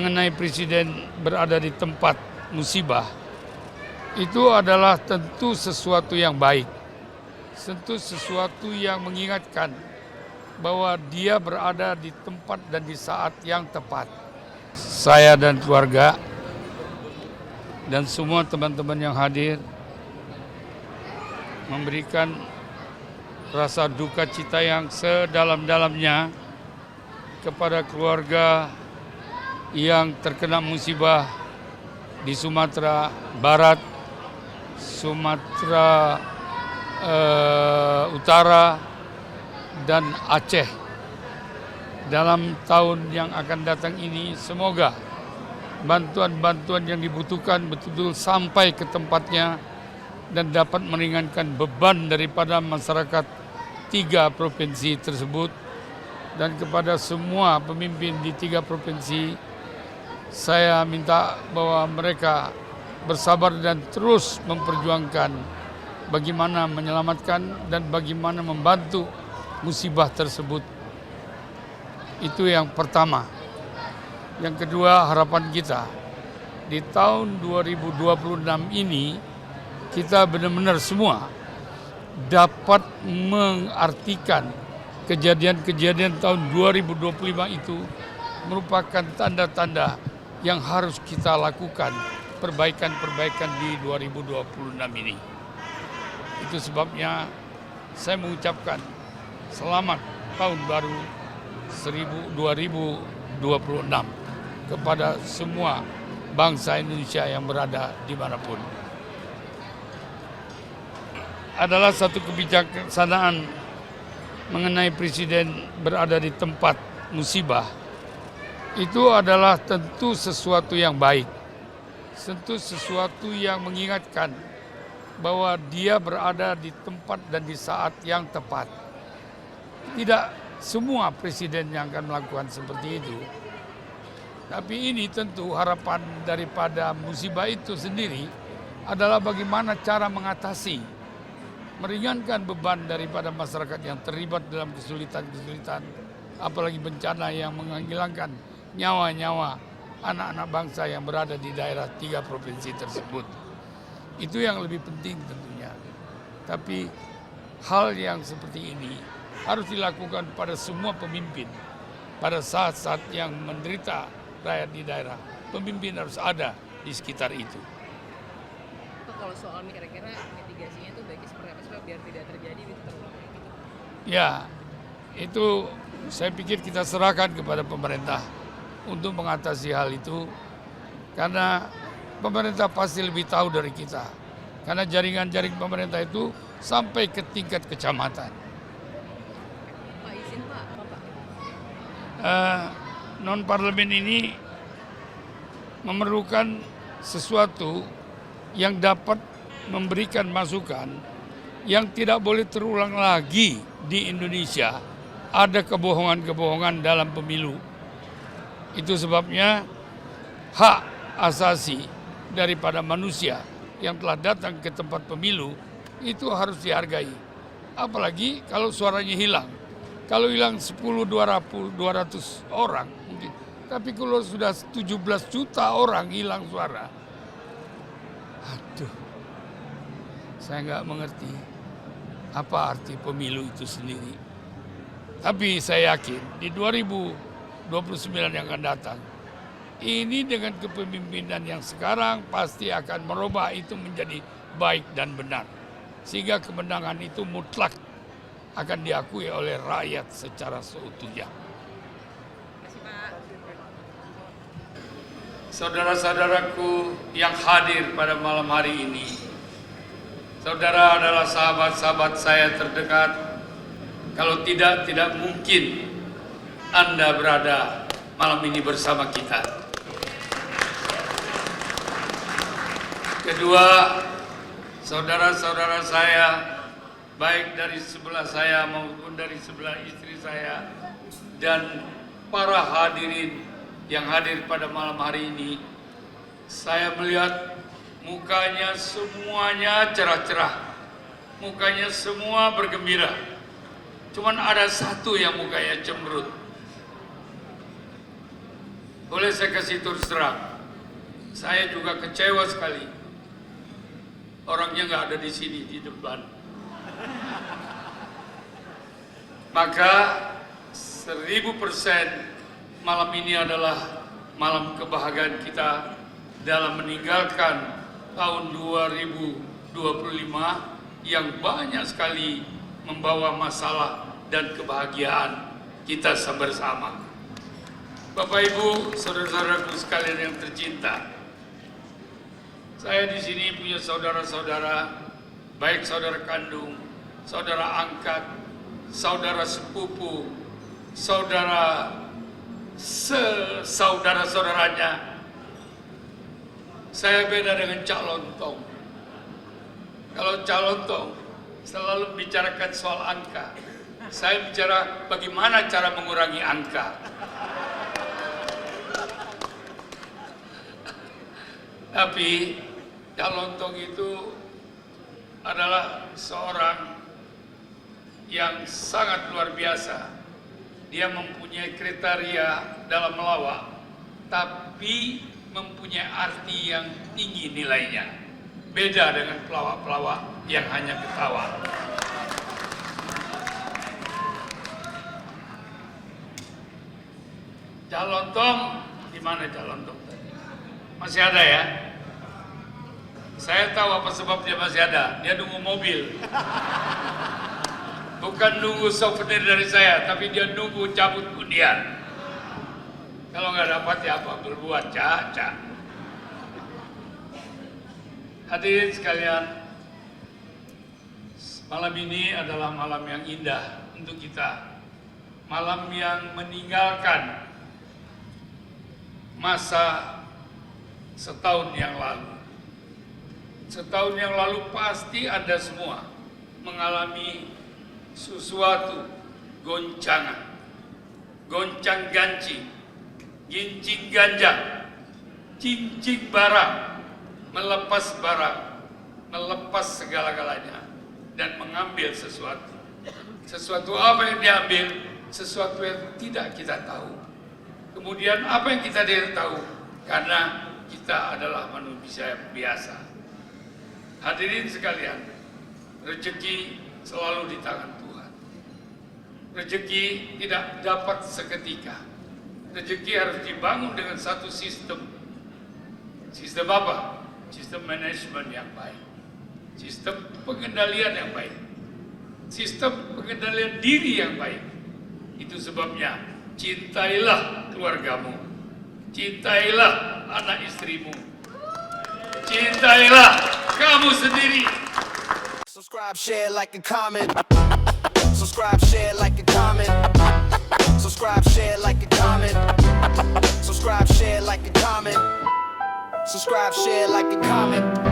mengenai presiden berada di tempat musibah, itu adalah tentu sesuatu yang baik, tentu sesuatu yang mengingatkan bahwa dia berada di tempat dan di saat yang tepat. Saya dan keluarga dan semua teman-teman yang hadir memberikan rasa duka cita yang sedalam-dalamnya kepada keluarga yang terkena musibah di Sumatera Barat, Sumatera Utara, dan Aceh. Dalam tahun yang akan datang ini, semoga bantuan-bantuan yang dibutuhkan betul-betul sampai ke tempatnya dan dapat meringankan beban daripada masyarakat 3 provinsi tersebut. Dan kepada semua pemimpin di 3 provinsi, saya minta bahwa mereka bersabar dan terus memperjuangkan bagaimana menyelamatkan dan bagaimana membantu musibah tersebut. Itu yang pertama. Yang kedua, harapan kita di tahun 2026 ini kita benar-benar semua dapat mengartikan kejadian-kejadian tahun 2025 itu merupakan tanda-tanda yang harus kita lakukan perbaikan-perbaikan di 2026 ini. Itu sebabnya saya mengucapkan selamat tahun baru 2026 kepada semua bangsa Indonesia yang berada dimanapun. Adalah satu kebijaksanaan mengenai presiden berada di tempat musibah. Itu adalah tentu sesuatu yang baik, tentu sesuatu yang mengingatkan bahwa dia berada di tempat dan di saat yang tepat. Tidak semua presiden yang akan melakukan seperti itu. Tapi ini tentu harapan daripada musibah itu sendiri adalah bagaimana cara mengatasi, meringankan beban daripada masyarakat yang terlibat dalam kesulitan-kesulitan, apalagi bencana yang menghilangkan nyawa-nyawa anak-anak bangsa yang berada di daerah 3 provinsi tersebut. Itu yang lebih penting tentunya. Tapi hal yang seperti ini harus dilakukan pada semua pemimpin. Pada saat-saat yang menderita rakyat di daerah, pemimpin harus ada di sekitar itu. Kalau soal kira-kira mitigasinya itu baiknya seperti apa supaya biar tidak terjadi gitu terulang gitu? Ya, itu saya pikir kita serahkan kepada pemerintah untuk mengatasi hal itu, karena pemerintah pasti lebih tahu dari kita, karena jaringan-jaring pemerintah itu sampai ke tingkat kecamatan. Pak, izin Pak, apa? Non-parlemen ini memerlukan sesuatu yang dapat memberikan masukan yang tidak boleh terulang lagi di Indonesia. Ada kebohongan-kebohongan dalam pemilu. Itu sebabnya hak asasi daripada manusia yang telah datang ke tempat pemilu itu harus dihargai. Apalagi kalau suaranya hilang. Kalau hilang 10-200 orang mungkin. Tapi kalau sudah 17 juta orang hilang suara, aduh, saya nggak mengerti apa arti pemilu itu sendiri. Tapi saya yakin di 2029 yang akan datang, ini dengan kepemimpinan yang sekarang pasti akan merubah itu menjadi baik dan benar. Sehingga kemenangan itu mutlak akan diakui oleh rakyat secara seutuhnya. Saudara-saudaraku yang hadir pada malam hari ini, saudara adalah sahabat-sahabat saya terdekat. Kalau tidak mungkin Anda berada malam ini bersama kita. Kedua, saudara-saudara saya, baik dari sebelah saya maupun dari sebelah istri saya, dan para hadirin yang hadir pada malam hari ini, saya melihat mukanya semuanya cerah-cerah, mukanya semua bergembira. Cuman ada satu yang mukanya cemberut. Boleh saya kasih terus terang, saya juga kecewa sekali. Orangnya nggak ada di sini di depan. Maka 1000% malam ini adalah malam kebahagiaan kita dalam meninggalkan tahun 2025 yang banyak sekali membawa masalah dan kebahagiaan kita bersama. Bapak Ibu, saudara-saudaraku sekalian yang tercinta, saya di sini punya saudara-saudara, baik saudara kandung, saudara angkat, saudara sepupu, saudara-saudaranya. Saya beda dengan Cak Lontong. Kalau Cak Lontong selalu bicarakan soal angka, saya bicara bagaimana cara mengurangi angka. Tapi Cak Lontong itu adalah seorang yang sangat luar biasa. Dia mempunyai kriteria dalam melawak, tapi mempunyai arti yang tinggi nilainya. Beda dengan pelawak-pelawak yang hanya ketawa. Cak Lontong, di mana Cak Lontong tadi? Masih ada ya? Saya tahu apa sebab dia masih ada. Dia nunggu mobil. Bukan nunggu souvenir dari saya, tapi dia nunggu cabut undian. Kalau nggak dapat ya apa berbuat, Cak. Hadirin sekalian, malam ini adalah malam yang indah untuk kita. Malam yang meninggalkan masa setahun yang lalu. Setahun yang lalu pasti Anda semua mengalami sesuatu goncangan, goncang-gancing, gincing ganjang, cincing barang, melepas barang, melepas segala-galanya, dan mengambil sesuatu. Sesuatu apa yang diambil? Sesuatu yang tidak kita tahu. Kemudian apa yang kita tidak tahu? Karena kita adalah manusia biasa. Hadirin sekalian, rezeki selalu di tangan Tuhan. Rezeki tidak dapat seketika. Rezeki harus dibangun dengan satu sistem. Sistem apa? Sistem manajemen yang baik. Sistem pengendalian yang baik. Sistem pengendalian diri yang baik. Itu sebabnya cintailah keluargamu. Cintailah anak istrimu. Cintailah kamu sendiri. Subscribe, share, like, and comment. Subscribe, share, like, and comment. Subscribe, share, like, and comment. Subscribe, share, like, and comment. Subscribe, share, like, and comment.